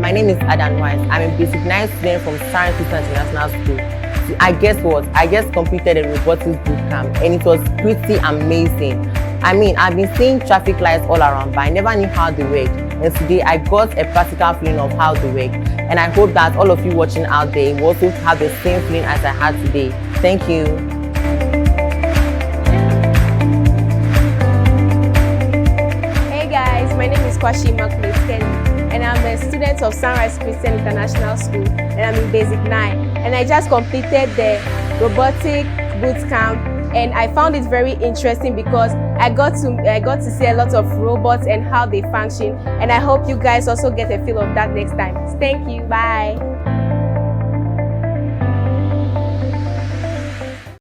My name is Adamu Wise. I'm a basic 9 student from Sonrise Christian International School. I guess what? I just completed a robotics bootcamp and it was pretty amazing. I mean, I've been seeing traffic lights all around, but I never knew how they work. And today I got a practical feeling of how they work. And I hope that all of you watching out there will also have the same feeling as I had today. Thank you. My name is Quashie Emmaculate, and I'm a student of Sonrise Christian International School, and I'm in Basic 9. And I just completed the robotic bootcamp, and I found it very interesting because I got to see a lot of robots and how they function. And I hope you guys also get a feel of that next time. Thank you. Bye.